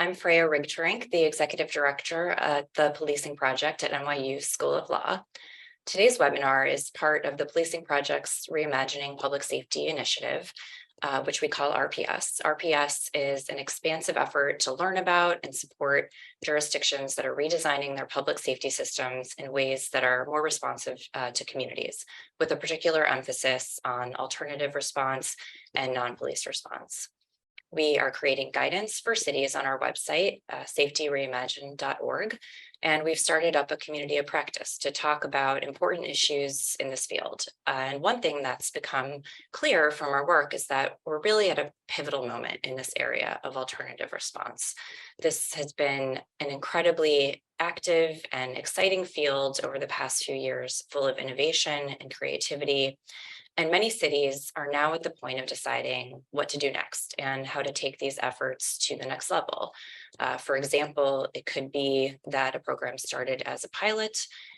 I'm Freya Rigterink, the Executive Director at the Policing Project at NYU School of Law. Today's webinar is part of the Policing Project's Reimagining Public Safety Initiative, which we call RPS. RPS is an expansive effort to learn about and support jurisdictions that are redesigning their public safety systems in ways that are more responsive to communities, with a particular emphasis on alternative response and non-police response. We are creating guidance for cities on our website, safetyreimagined.org, and we've started up a community of practice to talk about important issues in this field. And one thing that's become clear from our work is that we're really at a pivotal moment in this area of alternative response. This has been an incredibly active and exciting field over the past few years, full of innovation and creativity. And many cities are now at the point of deciding what to do next and how to take these efforts to the next level. For example, it could be that a program started as a pilot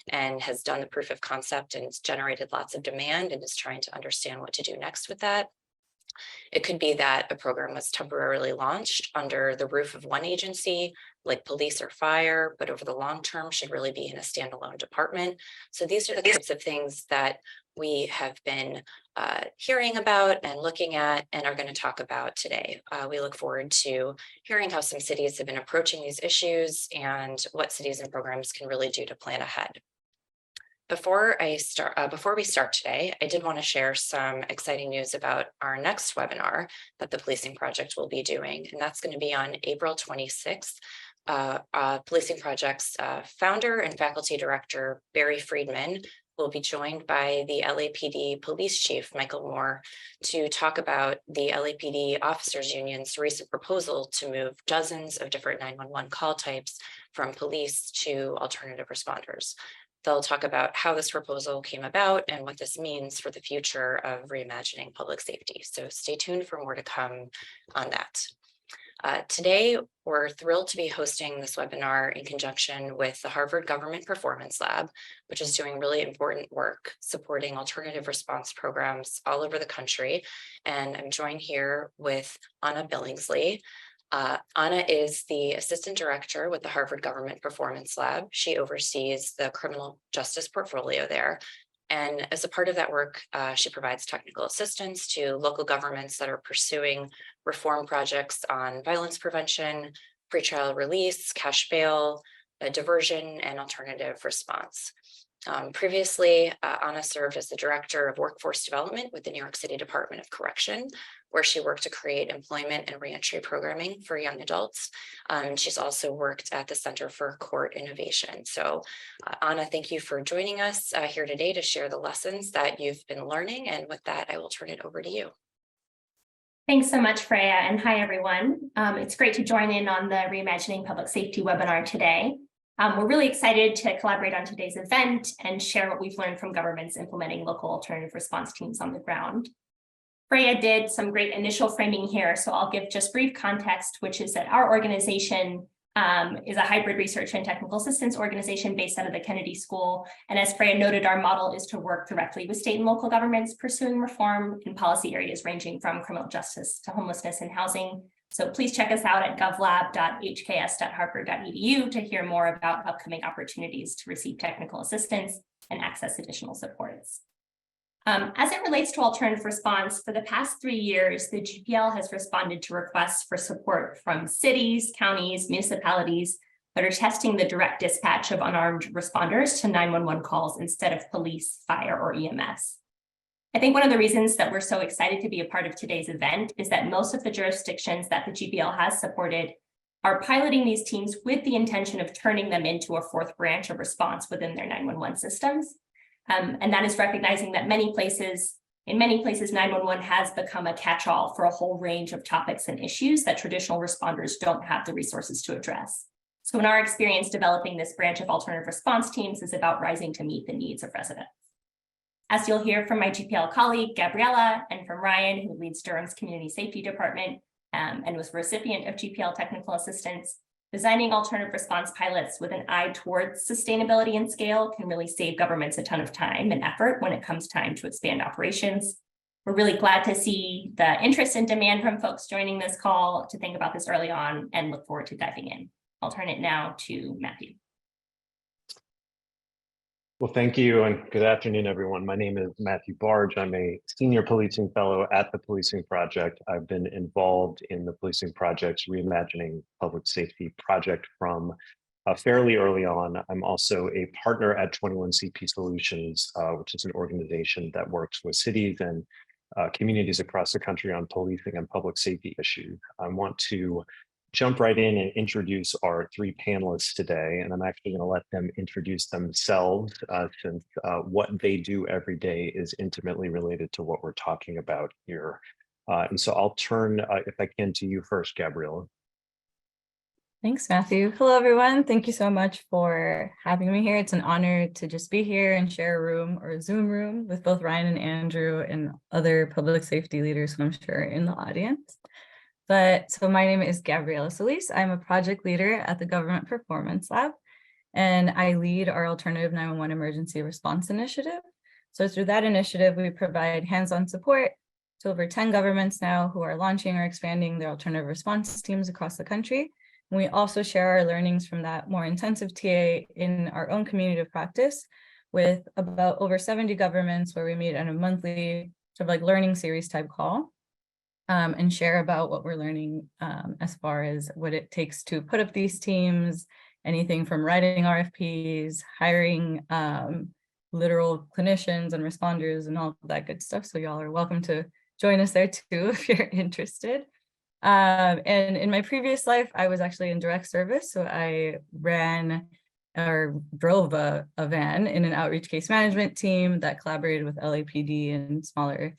and has done the proof of concept and it's generated lots of demand and is trying to understand what to do next with that. It could be that a program was temporarily launched under the roof of one agency, like police or fire, but over the long term should really be in a standalone department. So these are the types of things that we have been hearing about and looking at and are going to talk about today. We look forward to hearing how some cities have been approaching these issues and what cities and programs can really do to plan ahead. Before we start today, I did want to share some exciting news about our next webinar that the Policing Project will be doing, and that's going to be on April 26th. Policing Project's founder and faculty director, Barry Friedman, will be joined by the LAPD Police Chief, Michael Moore, to talk about the LAPD Officers Union's recent proposal to move dozens of different 911 call types from police to alternative responders. They'll talk about how this proposal came about and what this means for the future of reimagining public safety. So stay tuned for more to come on that. Today, we're thrilled to be hosting this webinar in conjunction with the Harvard Government Performance Lab, which is doing really important work supporting alternative response programs all over the country. And I'm joined here with Anna Billingsley. Anna is the Assistant Director with the Harvard Government Performance Lab. She oversees the criminal justice portfolio there. And as a part of that work, she provides technical assistance to local governments that are pursuing reform projects on violence prevention, pretrial release, cash bail, diversion, and alternative response. Previously, Anna served as the Director of Workforce Development with the New York City Department of Correction, where she worked to create employment and reentry programming for young adults. She's also worked at the Center for Court Innovation. So Anna, thank you for joining us here today to share the lessons that you've been learning. And with that, I will turn it over to you. Thanks so much, Freya, and hi, everyone. It's great to join in on the Reimagining Public Safety webinar today. We're really excited to collaborate on today's event and share what we've learned from governments implementing local alternative response teams on the ground. Freya did some great initial framing here, so I'll give just brief context, which is that our organization is a hybrid research and technical assistance organization based out of the Kennedy School. And as Freya noted, our model is to work directly with state and local governments pursuing reform in policy areas ranging from criminal justice to homelessness and housing. So please check us out at govlab.hks.harvard.edu to hear more about upcoming opportunities to receive technical assistance and access additional supports. As it relates to alternative response, for the past 3 years, the GPL has responded to requests for support from cities, counties, municipalities that are testing the direct dispatch of unarmed responders to 911 calls instead of police, fire, or EMS. I think one of the reasons that we're so excited to be a part of today's event is that most of the jurisdictions that the GPL has supported are piloting these teams with the intention of turning them into a fourth branch of response within their 911 systems. And that is recognizing that in many places, 911 has become a catch-all for a whole range of topics and issues that traditional responders don't have the resources to address. So in our experience, developing this branch of alternative response teams is about rising to meet the needs of residents. As you'll hear from my GPL colleague, Gabriella, and from Ryan, who leads Durham's Community Safety Department and was a recipient of GPL technical assistance, designing alternative response pilots with an eye towards sustainability and scale can really save governments a ton of time and effort when it comes time to expand operations. We're really glad to see the interest and demand from folks joining this call to think about this early on and look forward to diving in. I'll turn it now to Matthew. Well, thank you and good afternoon, everyone. My name is Matthew Barge. I'm a senior policing fellow at the Policing Project. I've been involved in the Policing Project's Reimagining Public Safety project from fairly early on. I'm also a partner at 21CP Solutions, which is an organization that works with cities and communities across the country on policing and public safety issues. I want to jump right in and introduce our three panelists today, and I'm actually going to let them introduce themselves since what they do every day is intimately related to what we're talking about here. And so I'll turn, if I can, to you first, Gabriella. Thanks, Matthew. Hello, everyone. Thank you so much for having me here. It's an honor to just be here and share a room or a Zoom room with both Ryan and Andrew and other public safety leaders who I'm sure are in the audience. So my name is Gabriella Solis. I'm a project leader at the Government Performance Lab, and I lead our Alternative 911 Emergency Response Initiative. So through that initiative, we provide hands-on support to over 10 governments now who are launching or expanding their alternative response teams across the country. And we also share our learnings from that more intensive TA in our own community of practice with about over 70 governments where we meet on a monthly sort of like learning series type call. And share about what we're learning as far as what it takes to put up these teams, anything from writing RFPs, hiring literal clinicians and responders and all of that good stuff. So y'all are welcome to join us there too if you're interested. And in my previous life, I was actually in direct service. So I ran or drove a van in an outreach case management team that collaborated with LAPD and smaller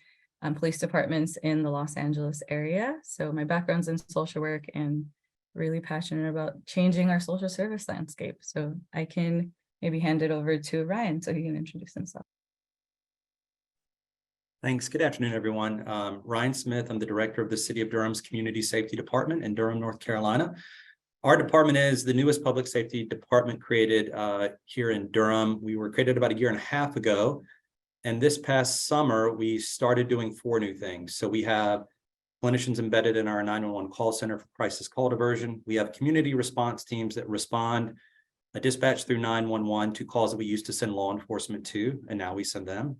police departments in the Los Angeles area. So my background's in social work and really passionate about changing our social service landscape. So I can maybe hand it over to Ryan so he can introduce himself. Thanks. Good afternoon, everyone. Ryan Smith. I'm the director of the City of Durham's Community Safety Department in Durham, North Carolina. Our department is the newest public safety department created here in Durham. We were created about a year and a half ago. And this past summer, we started doing 4 new things. So we have clinicians embedded in our 911 call center for crisis call diversion. We have community response teams that respond, dispatch through 911 to calls that we used to send law enforcement to, and now we send them.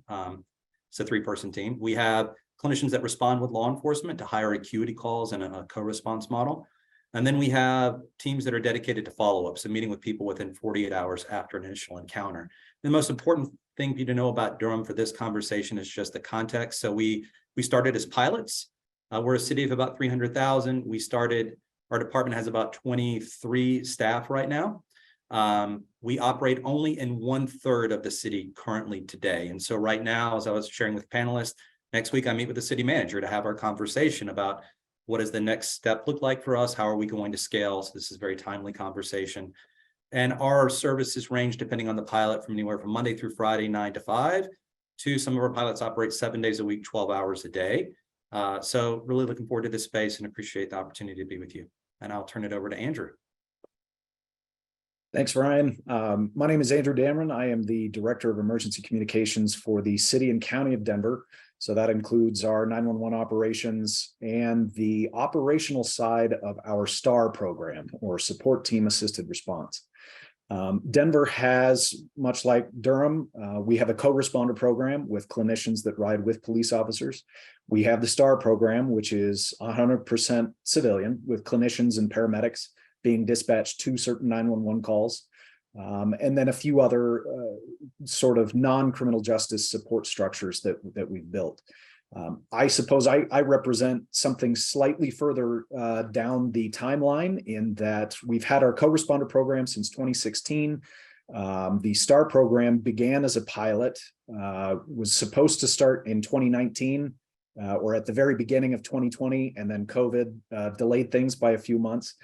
It's a 3-person team. We have clinicians that respond with law enforcement to higher acuity calls in a co-response model. And then we have teams that are dedicated to follow-up, so meeting with people within 48 hours after an initial encounter. The most important thing for you to know about Durham for this conversation is just the context. So we started as pilots. We're a city of about 300,000. Our department has about 23 staff right now. We operate only in 1/3 of the city currently today. And so right now, as I was sharing with panelists, next week I meet with the city manager to have our conversation about what does the next step look like for us? How are we going to scale? So this is a very timely conversation. And our services range depending on the pilot from anywhere from Monday through Friday, 9 to 5, to some of our pilots operate 7 days a week, 12 hours a day. So really looking forward to this space and appreciate the opportunity to be with you. And I'll turn it over to Andrew. Thanks, Ryan. My name is Andrew Dameron. I am the Director of Emergency Communications for the City and County of Denver. So that includes our 911 operations and the operational side of our STAR program, or Support Team Assisted Response. Denver has, much like Durham, we have a co-responder program with clinicians that ride with police officers. We have the STAR program, which is 100% civilian, with clinicians and paramedics being dispatched to certain 911 calls. And then a few other sort of non-criminal justice support structures that we've built. I suppose I represent something slightly further down the timeline in that we've had our co-responder program since 2016. The STAR program began as a pilot, was supposed to start in 2019 or at the very beginning of 2020, and then COVID delayed things by a few months.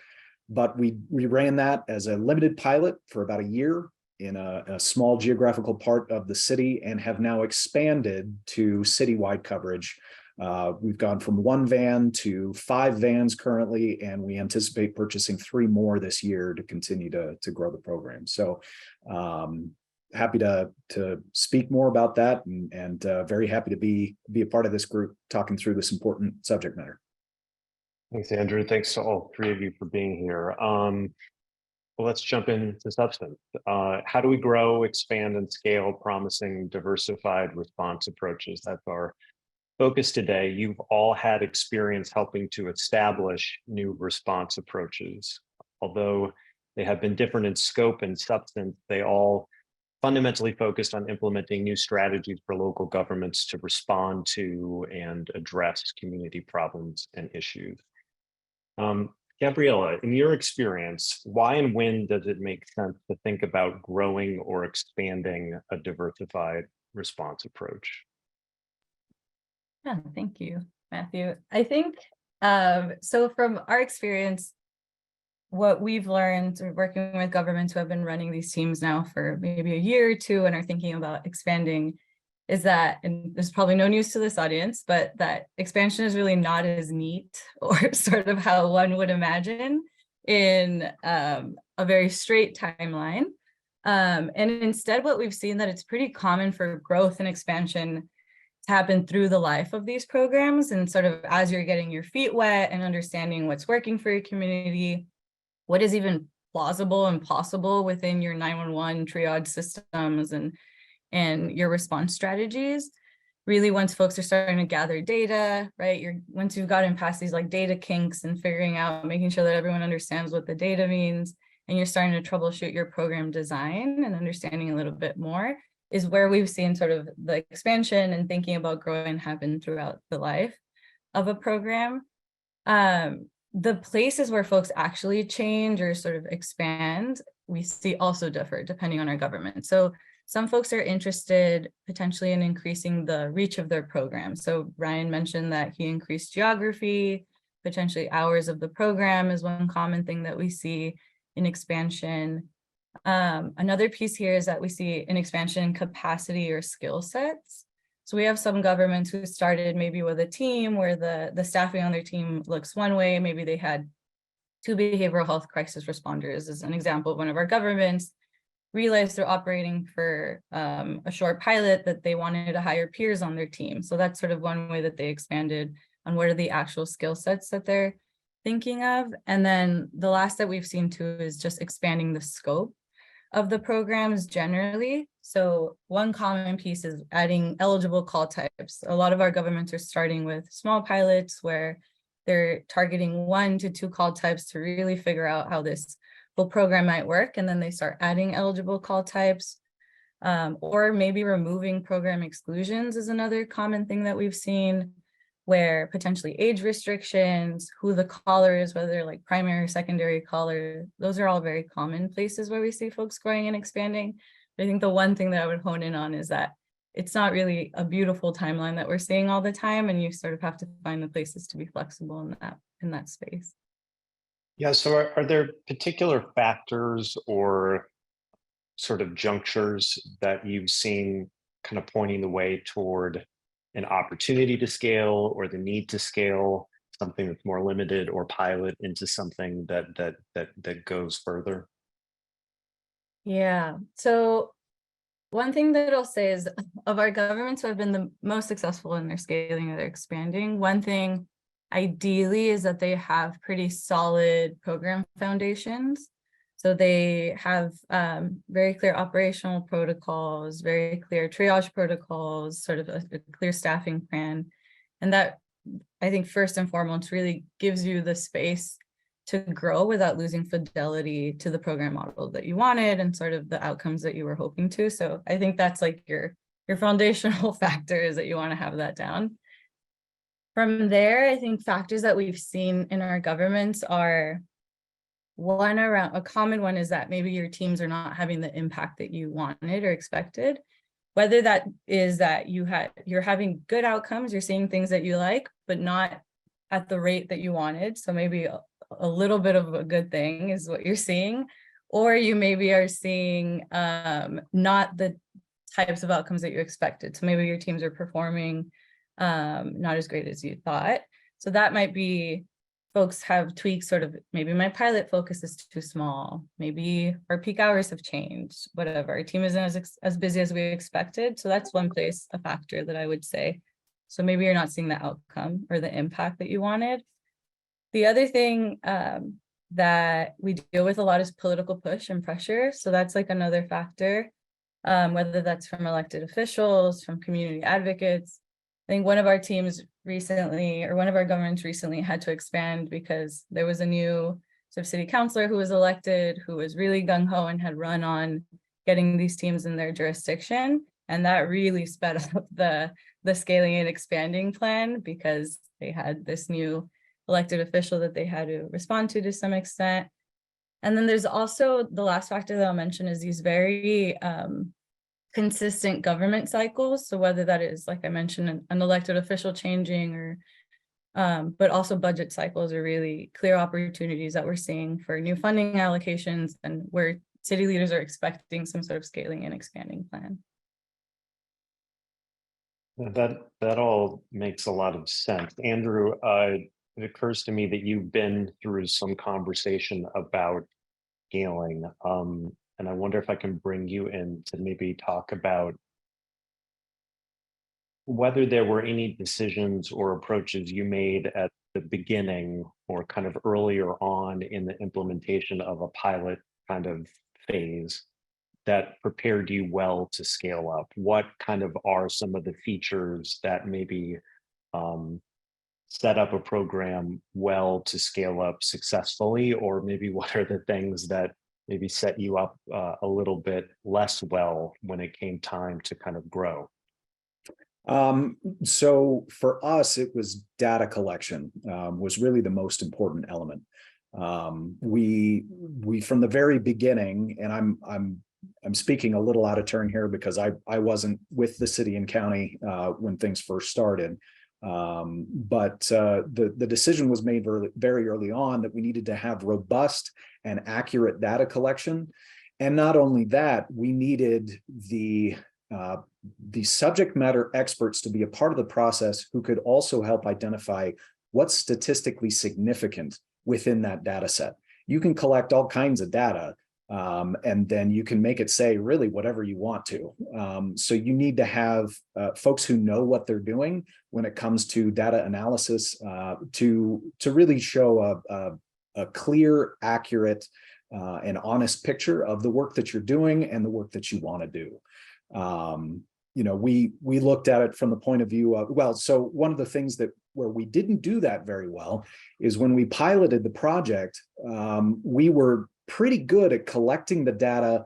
But we ran that as a limited pilot for about a year in a small geographical part of the city, and have now expanded to citywide coverage. We've gone from 1 van to 5 vans currently, and we anticipate purchasing 3 more this year to continue to grow the program. So happy to speak more about that, and very happy to be a part of this group talking through this important subject matter. Thanks, Andrew. Thanks to all three of you for being here. Well, let's jump into substance. How do we grow, expand, and scale promising diversified response approaches? That's our focus today. You've all had experience helping to establish new response approaches. Although they have been different in scope and substance, they all fundamentally focused on implementing new strategies for local governments to respond to and address community problems and issues. Gabriella, in your experience, why and when does it make sense to think about growing or expanding a diversified response approach? Yeah, thank you, Matthew. I think, so from our experience, what we've learned working with governments who have been running these teams now for maybe a year or two and are thinking about expanding is that, and there's probably no news to this audience, but that expansion is really not as neat or sort of how one would imagine in a very straight timeline. And instead, what we've seen that it's pretty common for growth and expansion to happen through the life of these programs, and sort of as you're getting your feet wet and understanding what's working for your community, what is even plausible and possible within your 911 triage systems and your response strategies. Really, once folks are starting to gather data, right? Once you've gotten past these like data kinks and figuring out, making sure that everyone understands what the data means, and you're starting to troubleshoot your program design and understanding a little bit more, is where we've seen sort of the expansion and thinking about growing happen throughout the life of a program. The places where folks actually change or sort of expand, we see also differ depending on our government. So some folks are interested potentially in increasing the reach of their program. So Ryan mentioned that he increased geography, potentially hours of the program is one common thing that we see in expansion. Another piece here is that we see an expansion in capacity or skill sets. So we have some governments who started maybe with a team where the staffing on their team looks one way. Maybe they had 2 behavioral health crisis responders as an example of one of our governments, realized they're operating for a short pilot that they wanted to hire peers on their team. So that's sort of one way that they expanded on what are the actual skill sets that they're thinking of. And then the last that we've seen too is just expanding the scope of the programs generally. So one common piece is adding eligible call types. A lot of our governments are starting with small pilots where they're targeting 1 to 2 call types to really figure out how this full program might work. And then they start adding eligible call types, or maybe removing program exclusions is another common thing that we've seen, where potentially age restrictions, who the caller is, whether they're like primary or secondary caller, those are all very common places where we see folks growing and expanding. But I think the one thing that I would hone in on is that it's not really a beautiful timeline that we're seeing all the time, and you sort of have to find the places to be flexible in that space. Yeah, so are there particular factors or sort of junctures that you've seen kind of pointing the way toward an opportunity to scale or the need to scale something that's more limited or pilot into something that goes further? Yeah, so one thing that I'll say is of our governments who have been the most successful in their scaling or their expanding, one thing ideally is that they have pretty solid program foundations. So they have very clear operational protocols, very clear triage protocols, sort of a clear staffing plan. And that, I think, first and foremost, really gives you the space to grow without losing fidelity to the program model that you wanted and sort of the outcomes that you were hoping to. So I think that's like your foundational factor, is that you want to have that down. From there, I think factors that we've seen in our governments are a common one is that maybe your teams are not having the impact that you wanted or expected. Whether that is that you're having good outcomes, you're seeing things that you like, but not at the rate that you wanted. So maybe a little bit of a good thing is what you're seeing, or you maybe are seeing not the types of outcomes that you expected. So maybe your teams are performing not as great as you thought. So that might be folks have tweaked sort of, maybe my pilot focus is too small, maybe our peak hours have changed, whatever, our team isn't as busy as we expected. So that's one place, a factor that I would say. So maybe you're not seeing the outcome or the impact that you wanted. The other thing that we deal with a lot is political push and pressure. So that's like another factor, whether that's from elected officials, from community advocates. I think one of our teams recently, or one of our governments recently, had to expand because there was a new sort of city councilor who was elected, who was really gung-ho and had run on getting these teams in their jurisdiction. And that really sped up the scaling and expanding plan, because they had this new elected official that they had to respond to some extent. And then there's also the last factor that I'll mention is these very consistent government cycles. So whether that is, like I mentioned, an elected official changing, or but also budget cycles are really clear opportunities that we're seeing for new funding allocations, and where city leaders are expecting some sort of scaling and expanding plan. That all makes a lot of sense. Andrew, it occurs to me that you've been through some conversation about scaling. And I wonder if I can bring you in to maybe talk about whether there were any decisions or approaches you made at the beginning or kind of earlier on in the implementation of a pilot kind of phase that prepared you well to scale up. What kind of are some of the features that maybe set up a program well to scale up successfully, or maybe what are the things that maybe set you up a little bit less well when it came time to kind of grow? So for us, it was data collection was really the most important element. We from the very beginning, and I'm speaking a little out of turn here because I wasn't with the city and county when things first started. But the decision was made very early on that we needed to have robust and accurate data collection. And not only that, we needed the subject matter experts to be a part of the process who could also help identify what's statistically significant within that data set. You can collect all kinds of data, and then you can make it say really whatever you want to. So you need to have folks who know what they're doing when it comes to data analysis to really show a clear, accurate, and honest picture of the work that you're doing and the work that you want to do. You know, we looked at it from the point of view of, well, so one of the things that where we didn't do that very well is when we piloted the project, we were pretty good at collecting the data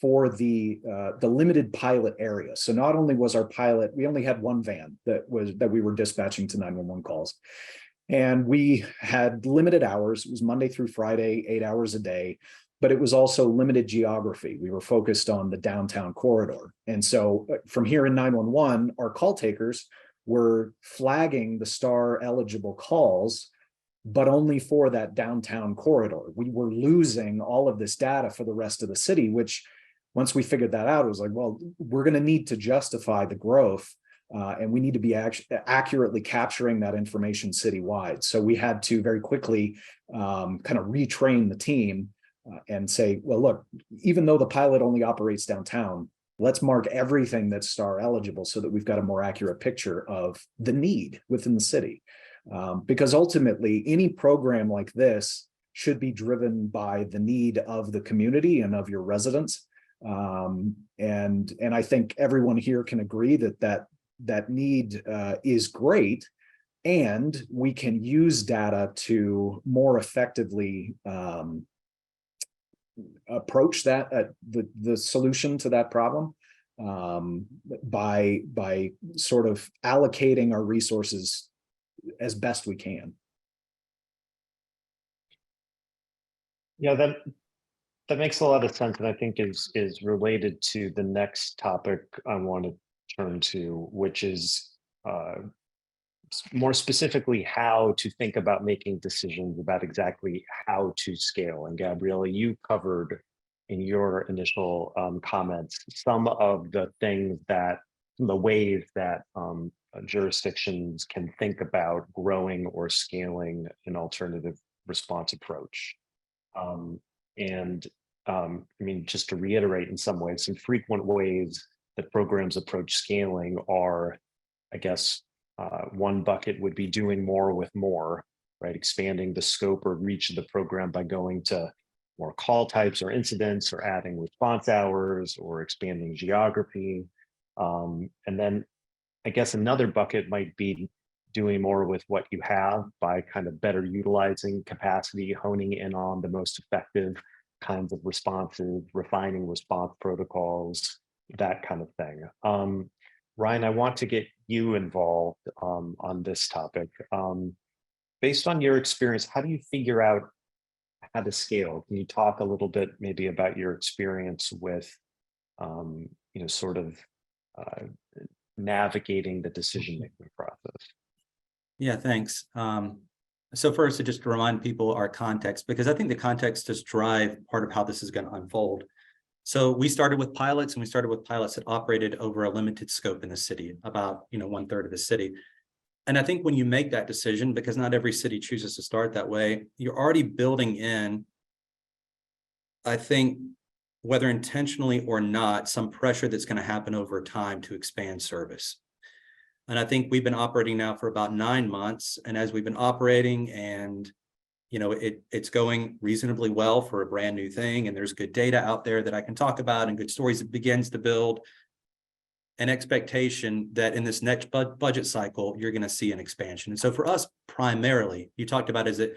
for the limited pilot area. So not only was our pilot, we only had one van that we were dispatching to 911 calls. And we had limited hours. It was Monday through Friday, 8 hours a day, but it was also limited geography. We were focused on the downtown corridor. And so from here in 911, our call takers were flagging the STAR eligible calls, but only for that downtown corridor. We were losing all of this data for the rest of the city, which once we figured that out, it was like, well, we're going to need to justify the growth. And we need to be accurately capturing that information citywide. So we had to very quickly kind of retrain the team and say, well, look, even though the pilot only operates downtown, let's mark everything that's STAR eligible so that we've got a more accurate picture of the need within the city. Because ultimately, any program like this should be driven by the need of the community and of your residents. And I think everyone here can agree that need is great, and we can use data to more effectively approach that the solution to that problem by sort of allocating our resources as best we can. Yeah, that makes a lot of sense, and I think is related to the next topic I want to turn to, which is more specifically how to think about making decisions about exactly how to scale. And Gabriella, you covered in your initial comments some of the things that the ways that jurisdictions can think about growing or scaling an alternative response approach. I mean, just to reiterate in some ways, some frequent ways that programs approach scaling are, I guess, one bucket would be doing more with more, right? Expanding the scope or reach of the program by going to more call types or incidents, or adding response hours, or expanding geography. And then I guess another bucket might be doing more with what you have by kind of better utilizing capacity, honing in on the most effective kinds of responses, refining response protocols, that kind of thing. Ryan, I want to get you involved on this topic. Based on your experience, how do you figure out how to scale? Can you talk a little bit maybe about your experience with, sort of navigating the decision-making process? Yeah, thanks. So first, just to remind people our context, because I think the context does drive part of how this is going to unfold. So we started with pilots, and we started with pilots that operated over a limited scope in the city, about 1/3 of the city. And I think when you make that decision, because not every city chooses to start that way, you're already building in, I think, whether intentionally or not, some pressure that's going to happen over time to expand service. And I think we've been operating now for about 9 months. And as we've been operating, and it's going reasonably well for a brand new thing, and there's good data out there that I can talk about and good stories, it begins to build an expectation that in this next budget cycle, you're going to see an expansion. And so for us, primarily, you talked about, is it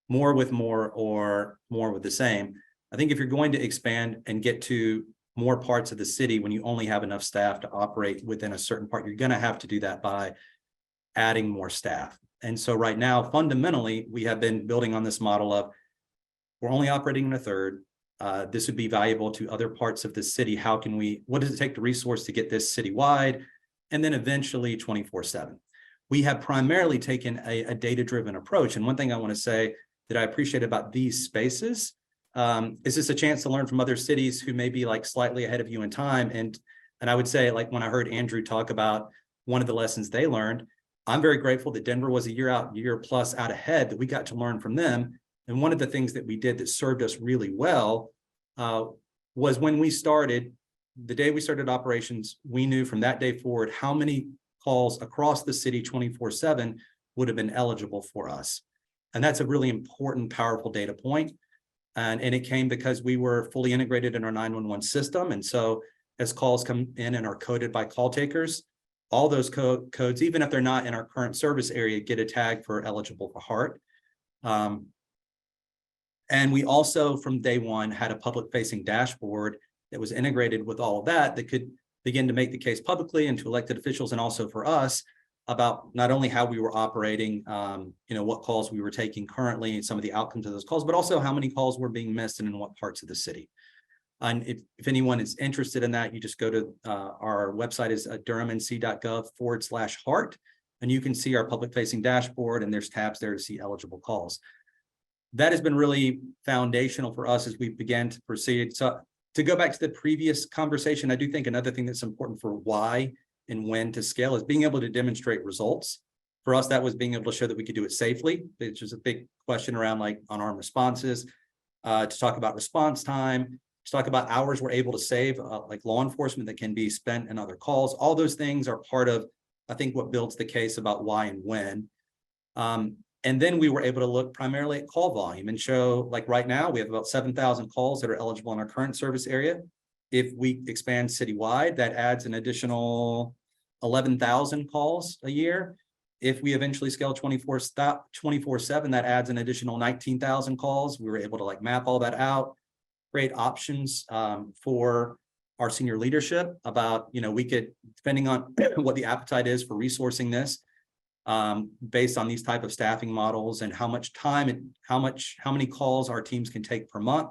more with more or more with the same? I think if you're going to expand and get to more parts of the city when you only have enough staff to operate within a certain part, you're going to have to do that by adding more staff. And so right now, fundamentally, we have been building on this model of, we're only operating in a third. This would be valuable to other parts of the city. What does it take to resource to get this citywide? And then eventually 24/7. We have primarily taken a data-driven approach. And one thing I want to say that I appreciate about these spaces is this a chance to learn from other cities who may be like slightly ahead of you in time. And I would say, like when I heard Andrew talk about one of the lessons they learned, I'm very grateful that Denver was a year plus out ahead, that we got to learn from them. And one of the things that we did that served us really well was when we started, the day we started operations, we knew from that day forward how many calls across the city 24/7 would have been eligible for us. And that's a really important, powerful data point. And it came because we were fully integrated in our 911 system. And so as calls come in and are coded by call takers, all those codes, even if they're not in our current service area, get a tag for eligible for HART. And we also, from day one, had a public-facing dashboard that was integrated with all of that could begin to make the case publicly and to elected officials, and also for us, about not only how we were operating, what calls we were taking currently and some of the outcomes of those calls, but also how many calls were being missed and in what parts of the city. And if anyone is interested in that, you just go to our website is durhamnc.gov/HART, and you can see our public-facing dashboard, and there's tabs there to see eligible calls. That has been really foundational for us as we began to proceed. So to go back to the previous conversation, I do think another thing that's important for why and when to scale is being able to demonstrate results. For us, that was being able to show that we could do it safely, which is a big question around like unarmed responses, to talk about response time, to talk about hours we're able to save, like law enforcement that can be spent in other calls. All those things are part of, I think, what builds the case about why and when. And then we were able to look primarily at call volume and show, like right now, we have about 7,000 calls that are eligible in our current service area. If we expand citywide, that adds an additional 11,000 calls a year. If we eventually scale 24/7, that adds an additional 19,000 calls. We were able to like map all that out, create options for our senior leadership about, we could, depending on what the appetite is for resourcing this, based on these type of staffing models and how much time and how many calls our teams can take per month.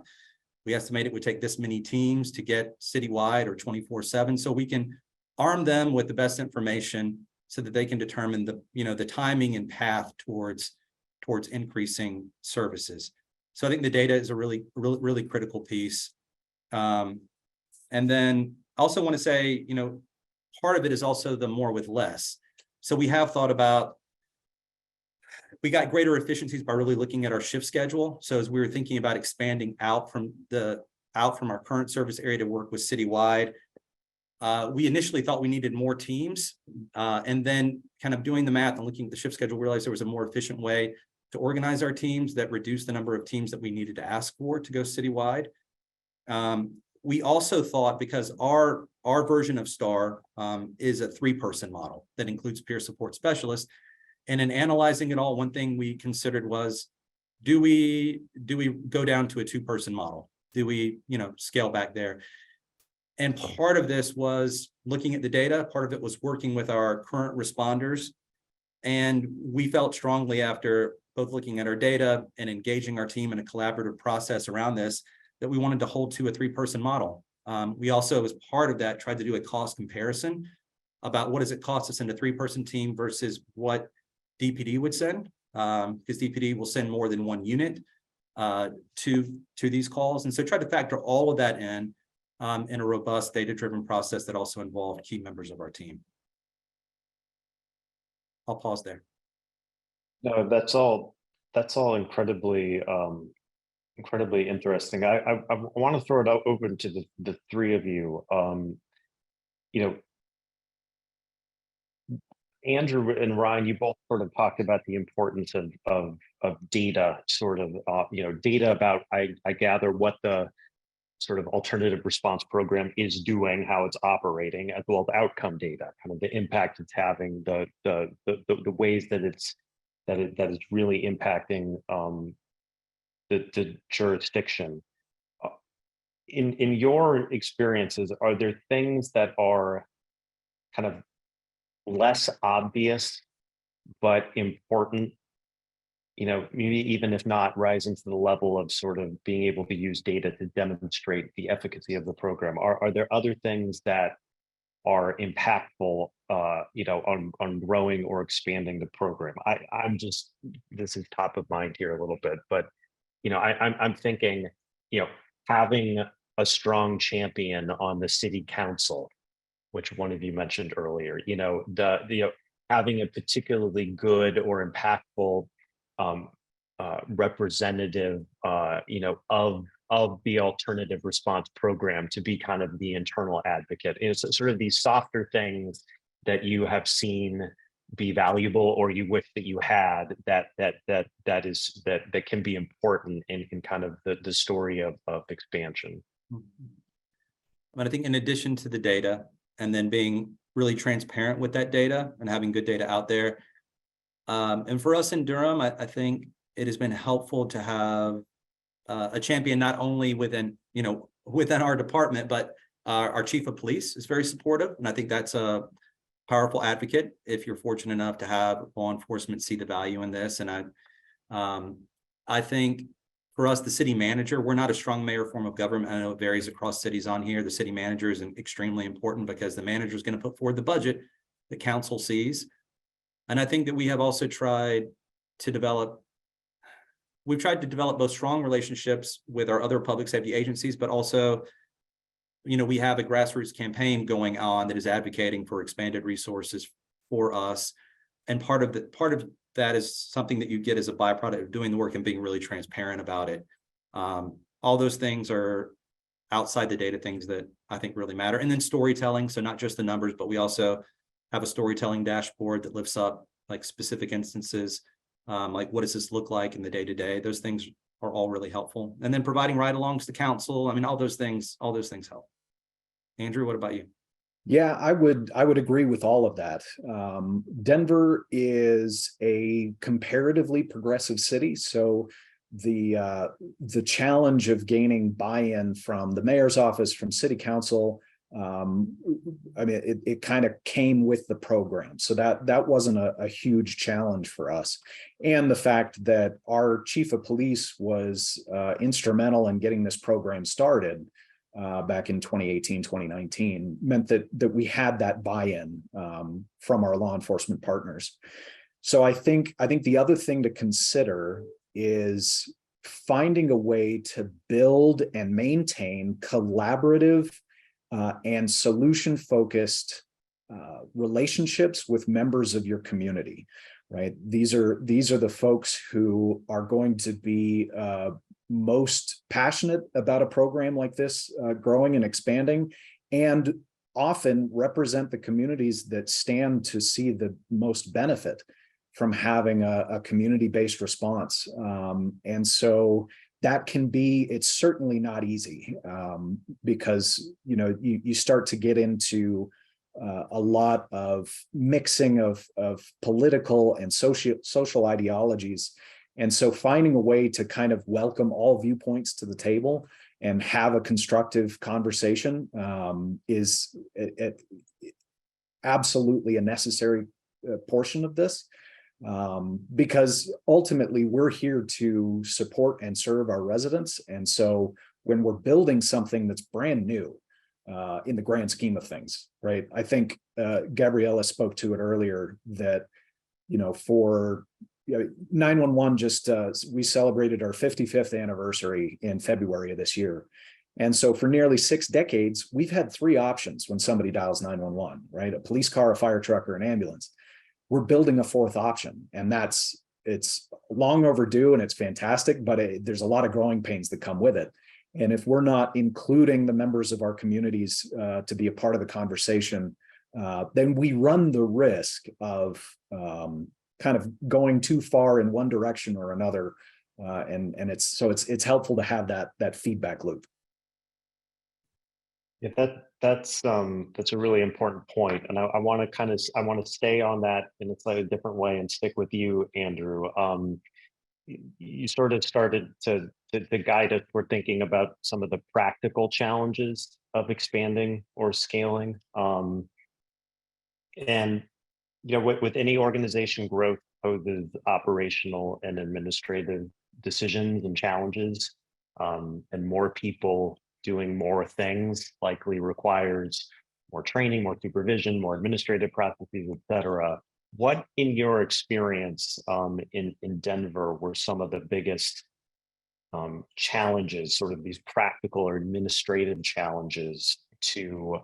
We estimate it would take this many teams to get citywide or 24/7. So we can arm them with the best information so that they can determine the timing and path towards increasing services. So I think the data is a really critical piece. And then I also want to say, part of it is also the more with less. So we have thought about, we got greater efficiencies by really looking at our shift schedule. So as we were thinking about expanding out from our current service area to work with citywide, we initially thought we needed more teams, and then kind of doing the math and looking at the shift schedule, realized there was a more efficient way to organize our teams that reduced the number of teams that we needed to ask for to go citywide. We also thought, because our version of STAR is a 3-person model that includes peer support specialists. And in analyzing it all, one thing we considered was, do we go down to a 2-person model? Do we, scale back there? And part of this was looking at the data. Part of it was working with our current responders. And we felt strongly, after both looking at our data and engaging our team in a collaborative process around this, that we wanted to hold to a 3-person model. We also, as part of that, tried to do a cost comparison about what does it cost to send a 3-person team versus what DPD would send, because DPD will send more than 1 unit to these calls. And so try to factor all of that in a robust data-driven process that also involved key members of our team. I'll pause there. No, that's all incredibly incredibly interesting. I want to throw it out open to the 3 of you. Andrew and Ryan, you both sort of talked about the importance of data, sort of data about, I gather, what the sort of alternative response program is doing, how it's operating, as well as outcome data, kind of the impact it's having, the ways that it's really impacting the jurisdiction. In your experiences, are there things that are kind of less obvious but important, maybe even if not rising to the level of sort of being able to use data to demonstrate the efficacy of the program? Are there other things that are impactful, on growing or expanding the program? This is top of mind here a little bit, but I'm thinking, having a strong champion on the city council, which one of you mentioned earlier, having a particularly good or impactful representative, of the alternative response program to be kind of the internal advocate. It's sort of these softer things that you have seen be valuable, or you wish that you had, that can be important in kind of the story of expansion. But I think, in addition to the data, and then being really transparent with that data and having good data out there, and for us in Durham, I think it has been helpful to have a champion, not only within our department, but our chief of police is very supportive, and I think that's a powerful advocate if you're fortunate enough to have law enforcement see the value in this. And I think for us, the city manager, we're not a strong mayor form of government. I know it varies across cities on here. The city manager is extremely important, because the manager is going to put forward the budget the council sees. And I think that we have also tried to develop both strong relationships with our other public safety agencies, but also, we have a grassroots campaign going on that is advocating for expanded resources for us. And part of that is something that you get as a byproduct of doing the work and being really transparent about it. All those things are outside the data things that I think really matter. And then storytelling. So not just the numbers, but we also have a storytelling dashboard that lifts up like specific instances, like what does this look like in the day-to-day. Those things are all really helpful. And then providing ride-alongs to council. I mean, all those things help. Andrew, what about you? Yeah, I would agree with all of that. Denver is a comparatively progressive city, so the challenge of gaining buy-in from the mayor's office, from city council, it kind of came with the program, so that wasn't a huge challenge for us. And the fact that our chief of police was instrumental in getting this program started back in 2018, 2019, meant that we had that buy-in from our law enforcement partners. So I think the other thing to consider is finding a way to build and maintain collaborative and solution-focused relationships with members of your community, right? These are the folks who are going to be most passionate about a program like this growing and expanding, and often represent the communities that stand to see the most benefit from having a community-based response. And so that can be, it's certainly not easy because, you know, you start to get into a lot of mixing of political and social ideologies. And so finding a way to kind of welcome all viewpoints to the table and have a constructive conversation is absolutely a necessary portion of this. Because ultimately we're here to support and serve our residents. And so when we're building something that's brand new in the grand scheme of things, right? I think Gabriella spoke to it earlier that, you know, for 911, just we celebrated our 55th anniversary in February of this year. And so for nearly 6 decades, we've had 3 options when somebody dials 911, right? A police car, a fire truck, or an ambulance. We're building a 4th option, and it's long overdue and it's fantastic, but there's a lot of growing pains that come with it. And if we're not including the members of our communities to be a part of the conversation, then we run the risk of kind of going too far in one direction or another. And it's helpful to have that feedback loop. Yeah, that's a really important point, and I want to stay on that in a slightly different way and stick with you, Andrew. You sort of started to guide us. We're thinking about some of the practical challenges of expanding or scaling, and you know, with any organization, growth poses operational and administrative decisions and challenges, and more people doing more things likely requires more training, more supervision, more administrative processes, et cetera. What, in your experience in Denver, were some of the biggest challenges, sort of these practical or administrative challenges to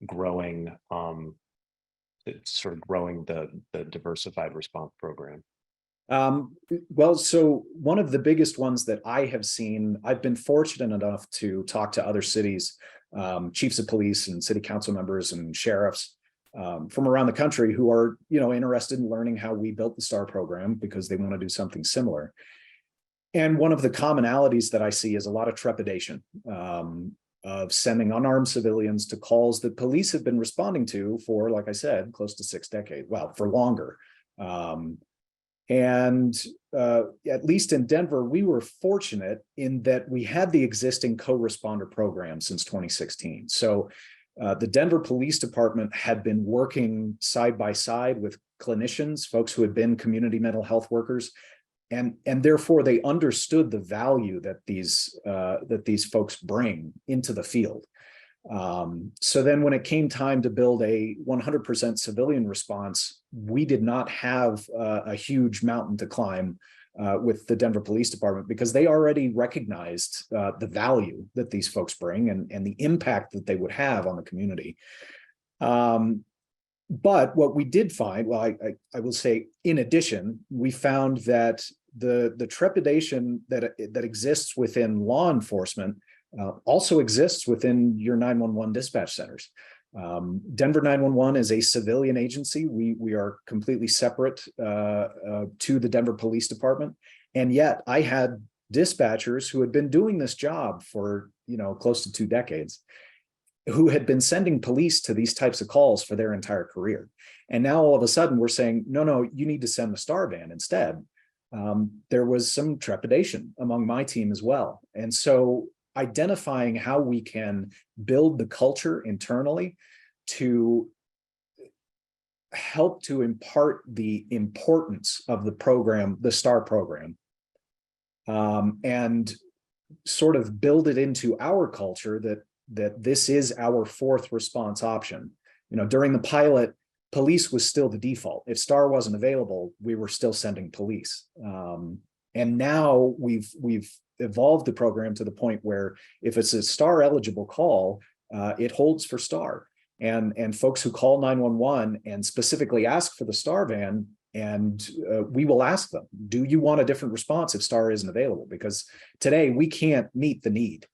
growing, the diversified response program? Well, so one of the biggest ones that I have seen, I've been fortunate enough to talk to other cities, chiefs of police and city council members and sheriffs from around the country who are, you know, interested in learning how we built the STAR program because they want to do something similar. And one of the commonalities that I see is a lot of trepidation of sending unarmed civilians to calls that police have been responding to for, like I said, close to 6 decades, well, for longer. And at least in Denver, we were fortunate in that we had the existing co-responder program since 2016. So the Denver Police Department had been working side by side with clinicians, folks who had been community mental health workers, and therefore they understood the value that these folks bring into the field. So then when it came time to build a 100% civilian response, we did not have a huge mountain to climb with the Denver Police Department because they already recognized the value that these folks bring and the impact that they would have on the community. But what we did find, well, I will say, in addition, we found that the trepidation that exists within law enforcement also exists within your 911 dispatch centers. Denver 911 is a civilian agency. We are completely separate to the Denver Police Department. And yet I had dispatchers who had been doing this job for, you know, close to 2 decades, who had been sending police to these types of calls for their entire career. And now all of a sudden we're saying, no, you need to send the STAR van instead. There was some trepidation among my team as well. And so identifying how we can build the culture internally to help to impart the importance of the program, the STAR program, and sort of build it into our culture that this is our 4th response option. You know, during the pilot, police was still the default. If STAR wasn't available, we were still sending police. And now we've evolved the program to the point where if it's a STAR eligible call, it holds for STAR. And folks who call 911 and specifically ask for the STAR van, and we will ask them, do you want a different response if STAR isn't available? Because today we can't meet the need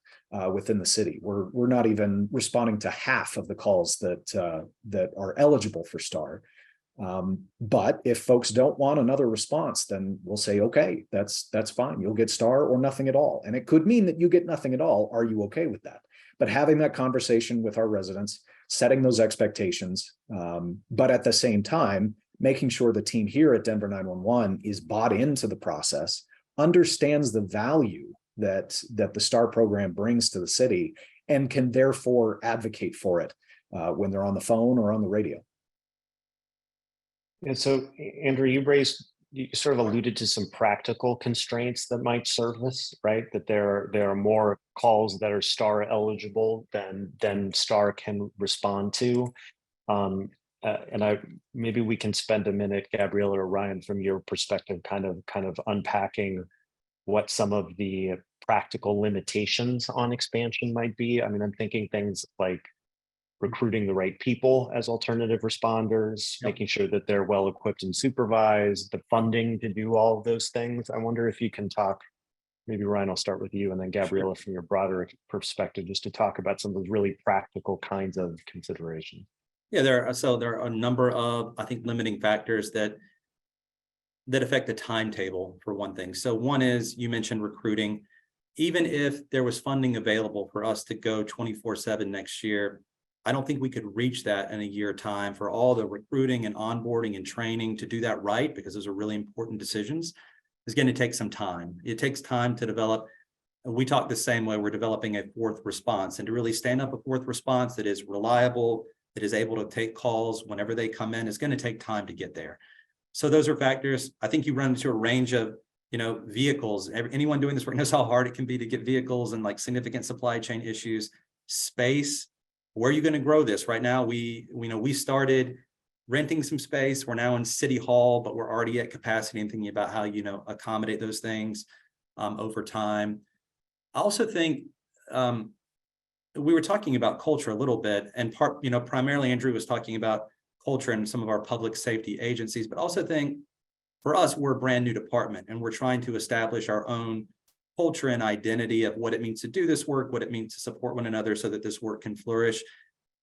within the city. We're not even responding to half of the calls that are eligible for STAR. But if folks don't want another response, then we'll say, okay, that's fine. You'll get STAR or nothing at all. And it could mean that you get nothing at all. Are you okay with that? But having that conversation with our residents, setting those expectations, but at the same time, making sure the team here at Denver 911 is bought into the process, understands the value that the STAR program brings to the city, and can therefore advocate for it when they're on the phone or on the radio. And so, Andrew, you sort of alluded to some practical constraints that might surface, right? That there are more calls that are STAR eligible than STAR can respond to. And maybe we can spend a minute, Gabriella or Ryan, from your perspective, kind of unpacking what some of the practical limitations on expansion might be. I mean, I'm thinking things like recruiting the right people as alternative responders, making sure that they're well equipped and supervised, the funding to do all of those things. I wonder if you can talk, maybe Ryan, I'll start with you, and then Gabriella from your broader perspective, just to talk about some of those really practical kinds of considerations. Yeah, there are a number of, I think, limiting factors that affect the timetable, for one thing. So one is, you mentioned recruiting. Even if there was funding available for us to go 24/7 next year, I don't think we could reach that in a year time for all the recruiting and onboarding and training to do that right, because those are really important decisions. It's going to take some time. It takes time to develop. We talk the same way. We're developing a fourth response, and to really stand up a fourth response that is reliable, that is able to take calls whenever they come in, is going to take time to get there. So those are factors. I think you run into a range of, vehicles. Anyone doing this work knows how hard it can be to get vehicles, and like significant supply chain issues, space. Where are you going to grow this? Right now, we started renting some space. We're now in City Hall, but we're already at capacity and thinking about how, accommodate those things over time. I also think we were talking about culture a little bit, and primarily Andrew was talking about culture in some of our public safety agencies, but also think for us, we're a brand new department, and we're trying to establish our own culture and identity of what it means to do this work, what it means to support one another so that this work can flourish.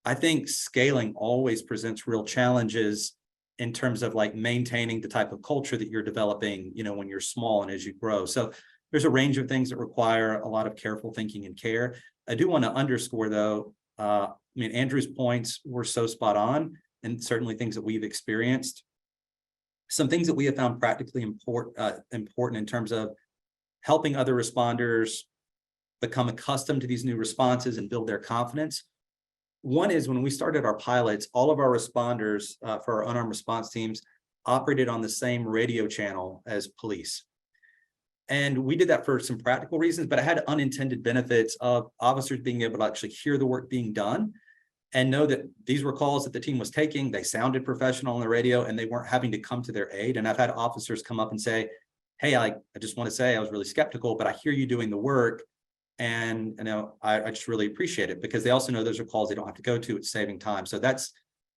I think scaling always presents real challenges in terms of like maintaining the type of culture that you're developing, when you're small and as you grow. So there's a range of things that require a lot of careful thinking and care. I do want to underscore, though, Andrew's points were so spot on, and certainly things that we've experienced. Some things that we have found practically important in terms of helping other responders become accustomed to these new responses and build their confidence. One is, when we started our pilots, all of our responders for our unarmed response teams operated on the same radio channel as police. And we did that for some practical reasons, but it had unintended benefits of officers being able to actually hear the work being done and know that these were calls that the team was taking. They sounded professional on the radio, and they weren't having to come to their aid. And I've had officers come up and say, hey, I just want to say I was really skeptical, but I hear you doing the work. And I just really appreciate it, because they also know those are calls they don't have to go to. It's saving time. So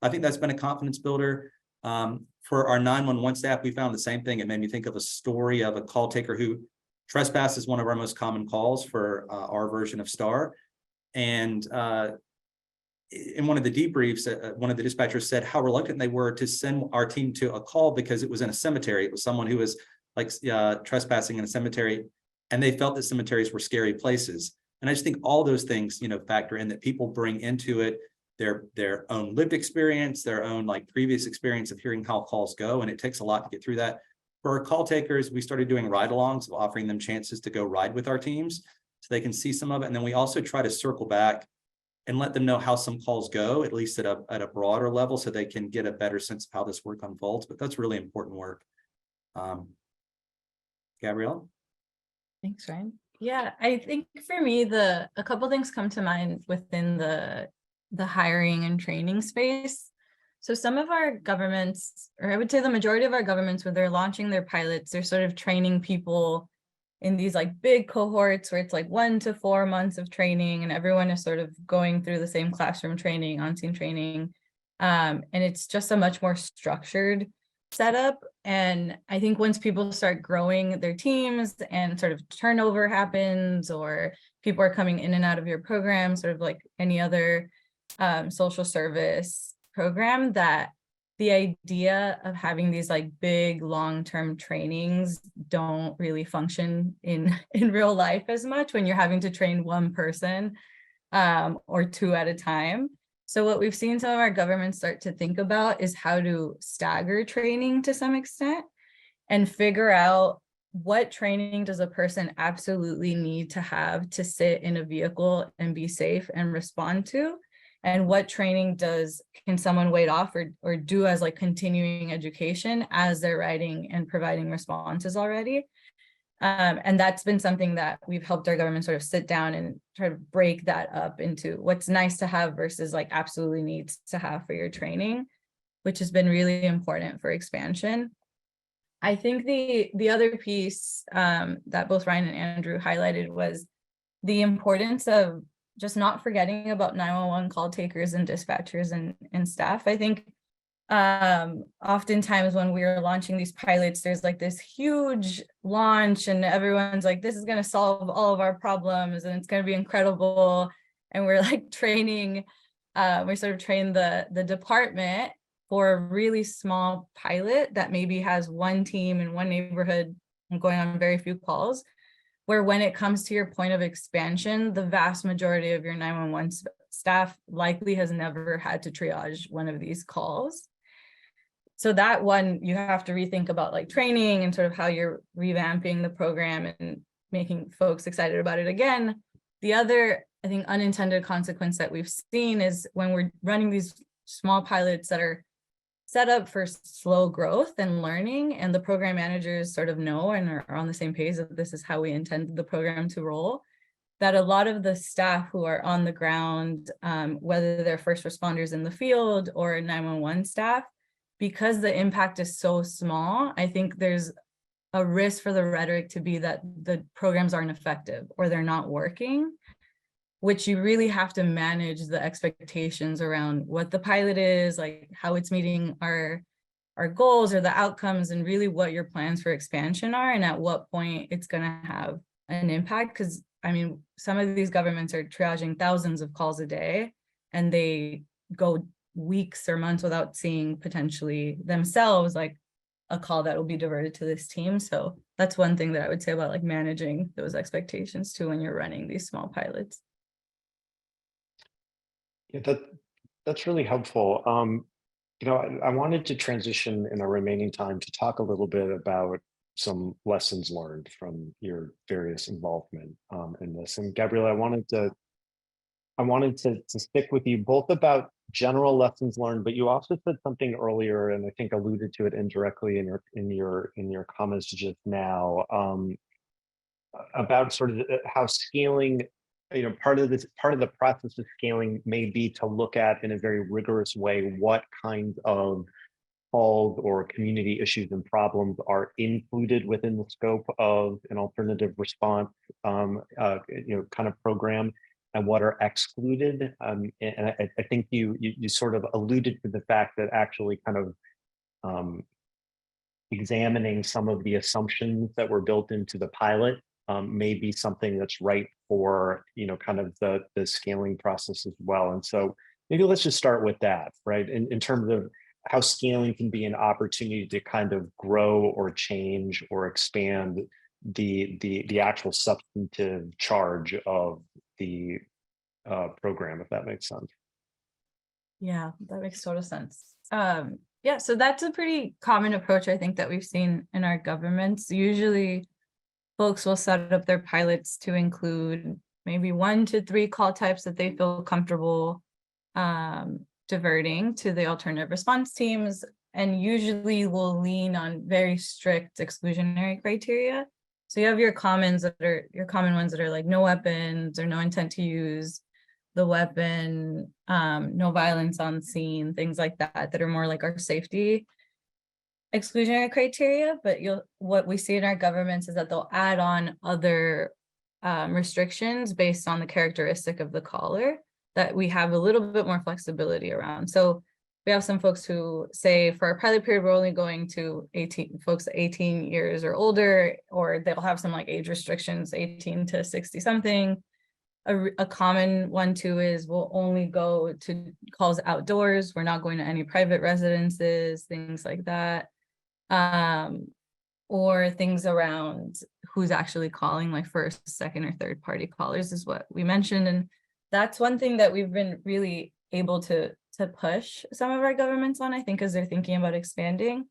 I think that's been a confidence builder. For our 911 staff, we found the same thing. It made me think of a story of a call taker who trespass is one of our most common calls for our version of STAR. And in one of the debriefs, one of the dispatchers said how reluctant they were to send our team to a call because it was in a cemetery. It was someone who was trespassing in a cemetery, and they felt that cemeteries were scary places. And I just think all those things, factor in, that people bring into it their own lived experience, their own previous experience of hearing how calls go. And it takes a lot to get through that. For our call takers, we started doing ride-alongs, offering them chances to go ride with our teams so they can see some of it. And then we also try to circle back and let them know how some calls go, at least at a broader level, so they can get a better sense of how this work unfolds. But that's really important work. Gabrielle? Thanks, Ryan. Yeah, I think for me, a couple things come to mind within the hiring and training space. So some of our governments, or I would say the majority of our governments, when they're launching their pilots, they're sort of training people in these like big cohorts where it's like 1 to 4 months of training and everyone is sort of going through the same classroom training, on-scene training. And it's just a much more structured setup. And I think once people start growing their teams and sort of turnover happens, or people are coming in and out of your program, sort of like any other social service program, that the idea of having these like big long-term trainings don't really function in real life as much when you're having to train one person or two at a time. So what we've seen some of our governments start to think about is how to stagger training to some extent and figure out what training does a person absolutely need to have to sit in a vehicle and be safe and respond to, and what training can someone wait off or do as like continuing education as they're writing and providing responses already. And that's been something that we've helped our government sort of sit down and try to break that up into what's nice to have versus like absolutely needs to have for your training, which has been really important for expansion. I think the other piece that both Ryan and Andrew highlighted was the importance of just not forgetting about 911 call takers and dispatchers and staff. I think oftentimes when we are launching these pilots, there's like this huge launch and everyone's like, this is going to solve all of our problems and it's going to be incredible. And we're like training, we sort of train the department for a really small pilot that maybe has one team in one neighborhood and going on very few calls, where when it comes to your point of expansion, the vast majority of your 911 staff likely has never had to triage one of these calls. So that one, you have to rethink about like training and sort of how you're revamping the program and making folks excited about it again. The other, I think, unintended consequence that we've seen is when we're running these small pilots that are set up for slow growth and learning, and the program managers sort of know and are on the same page that this is how we intended the program to roll, that a lot of the staff who are on the ground, whether they're first responders in the field or 911 staff, because the impact is so small, I think there's a risk for the rhetoric to be that the programs aren't effective or they're not working, which you really have to manage the expectations around what the pilot is, like how it's meeting our goals or the outcomes, and really what your plans for expansion are and at what point it's going to have an impact. Because I mean, some of these governments are triaging thousands of calls a day and they go weeks or months without seeing potentially themselves like a call that will be diverted to this team. So that's one thing that I would say about like managing those expectations too when you're running these small pilots. Yeah, that's really helpful. I wanted to transition in our remaining time to talk a little bit about some lessons learned from your various involvement in this. And Gabrielle, I wanted to stick with you both about general lessons learned, but you also said something earlier, and I think alluded to it indirectly in your comments just now, about sort of how scaling, part of the process of scaling may be to look at in a very rigorous way what kinds of calls or community issues and problems are included within the scope of an alternative response kind of program, and what are excluded. And I think you sort of alluded to the fact that actually kind of examining some of the assumptions that were built into the pilot may be something that's right for kind of the scaling process as well. And so maybe let's just start with that, right? In terms of how scaling can be an opportunity to kind of grow or change or expand the actual substantive charge of the program, if that makes sense. Yeah, that makes total sense. Yeah, so that's a pretty common approach, I think, that we've seen in our governments. Usually folks will set up their pilots to include maybe 1 to 3 call types that they feel comfortable diverting to the alternative response teams, and usually will lean on very strict exclusionary criteria. So you have your common ones that are like no weapons or no intent to use the weapon, no violence on scene, things like that are more like our safety exclusionary criteria, but what we see in our governments is that they'll add on other restrictions based on the characteristic of the caller that we have a little bit more flexibility around. So we have some folks who say for our pilot period, we're only going to 18 folks 18 years or older, or they'll have some like age restrictions, 18 to 60 something. A common one too is we'll only go to calls outdoors. We're not going to any private residences, things like that. Or things around who's actually calling, like first, second, or third party callers is what we mentioned. And that's one thing that we've been really able to push some of our governments on, I think, as they're thinking about expanding,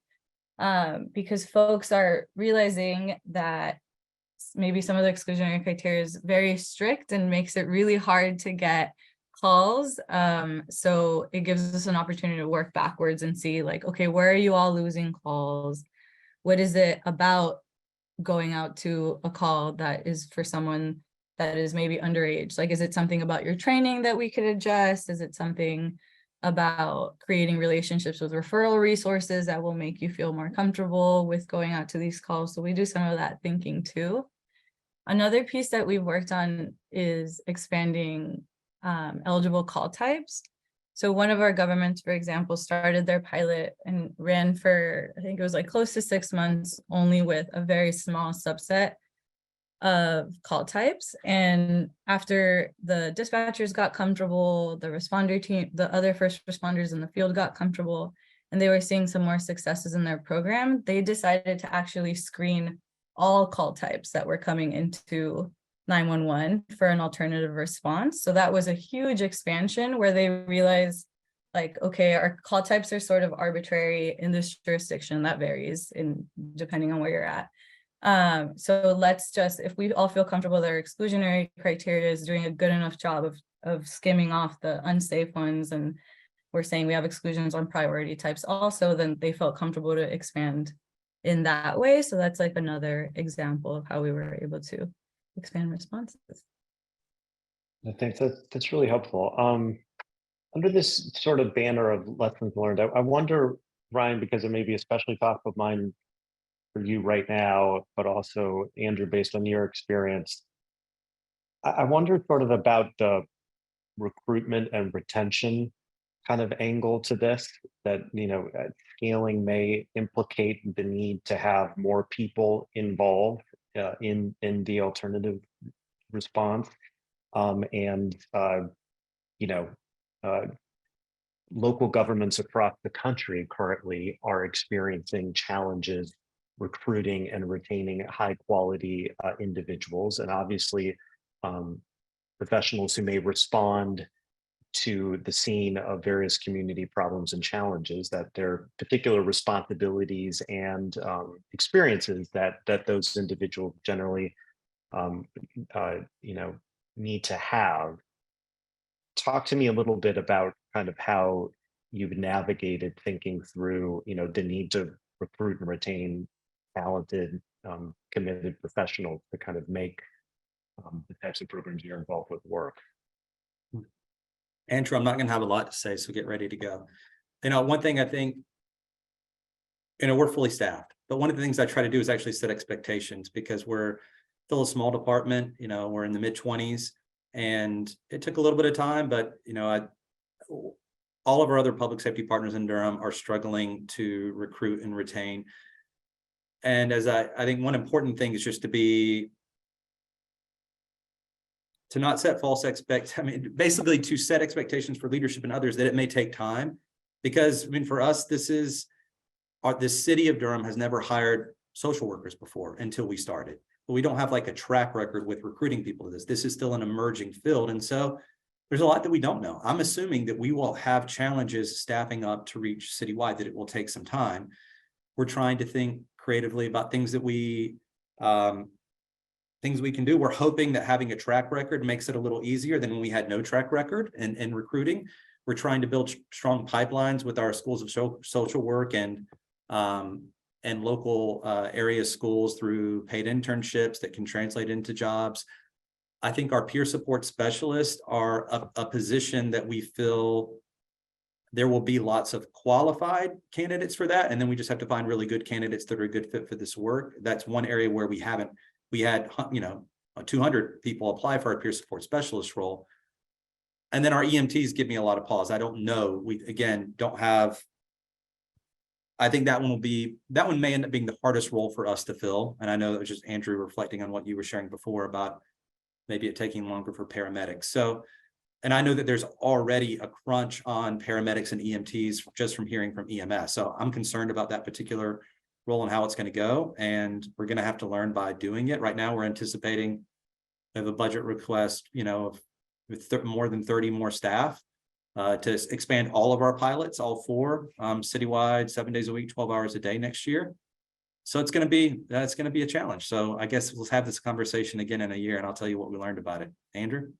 because folks are realizing that maybe some of the exclusionary criteria is very strict and makes it really hard to get calls. So it gives us an opportunity to work backwards and see like, okay, where are you all losing calls? What is it about going out to a call that is for someone that is maybe underage? Like, is it something about your training that we could adjust? Is it something about creating relationships with referral resources that will make you feel more comfortable with going out to these calls? So we do some of that thinking too. Another piece that we've worked on is expanding eligible call types. So one of our governments, for example, started their pilot and ran for, I think it was like close to 6 months, only with a very small subset of call types. And after the dispatchers got comfortable, the responder team, the other first responders in the field got comfortable, and they were seeing some more successes in their program, they decided to actually screen all call types that were coming into 911 for an alternative response. So that was a huge expansion where they realized, like, okay, our call types are sort of arbitrary in this jurisdiction. That varies in depending on where you're at. So let's just, if we all feel comfortable that our exclusionary criteria is doing a good enough job of skimming off the unsafe ones, and we're saying we have exclusions on priority types also, then they felt comfortable to expand in that way. So that's like another example of how we were able to expand responses. I think that's really helpful. Under this sort of banner of lessons learned, I wonder, Ryan, because it may be especially top of mind for you right now, but also Andrew, based on your experience, I wonder sort of about the recruitment and retention kind of angle to this, that, you know, scaling may implicate the need to have more people involved in the alternative response. And you know, local governments across the country currently are experiencing challenges recruiting and retaining high quality individuals, and obviously professionals who may respond to the scene of various community problems and challenges, that their particular responsibilities and experiences that those individuals generally you know, need to have. Talk to me a little bit about kind of how you've navigated thinking through, you know, the need to recruit and retain talented, committed professionals to kind of make the types of programs you're involved with work. Andrew, I'm not going to have a lot to say, so get ready to go. You know, one thing I think, you know, we're fully staffed, but one of the things I try to do is actually set expectations, because we're still a small department. You know, we're in the mid-20s, and it took a little bit of time, but, you know, all of our other public safety partners in Durham are struggling to recruit and retain. And as I think one important thing is just to not set false basically to set expectations for leadership and others that it may take time, because I mean, for us, this city of Durham has never hired social workers before until we started, but we don't have like a track record with recruiting people to this. This is still an emerging field. And so there's a lot that we don't know. I'm assuming that we will have challenges staffing up to reach citywide, that it will take some time. We're trying to think creatively about things that we can do. We're hoping that having a track record makes it a little easier than when we had no track record in recruiting. We're trying to build strong pipelines with our schools of social work and local area schools through paid internships that can translate into jobs. I think our peer support specialists are a position that we feel there will be lots of qualified candidates for that. And then we just have to find really good candidates that are a good fit for this work. That's one area where we had, 200 people apply for our peer support specialist role. And then our EMTs give me a lot of pause. I don't know. We, again, don't have, I think that one may end up being the hardest role for us to fill. And I know that was just Andrew reflecting on what you were sharing before about maybe it taking longer for paramedics. So, and I know that there's already a crunch on paramedics and EMTs just from hearing from EMS. So I'm concerned about that particular role and how it's going to go. And we're going to have to learn by doing it. Right now, we're anticipating we have a budget request, with more than 30 more staff to expand all of our pilots, all 4 citywide, 7 days a week, 12 hours a day next year. So that's going to be a challenge. So I guess we'll have this conversation again in a year, and I'll tell you what we learned about it. Andrew?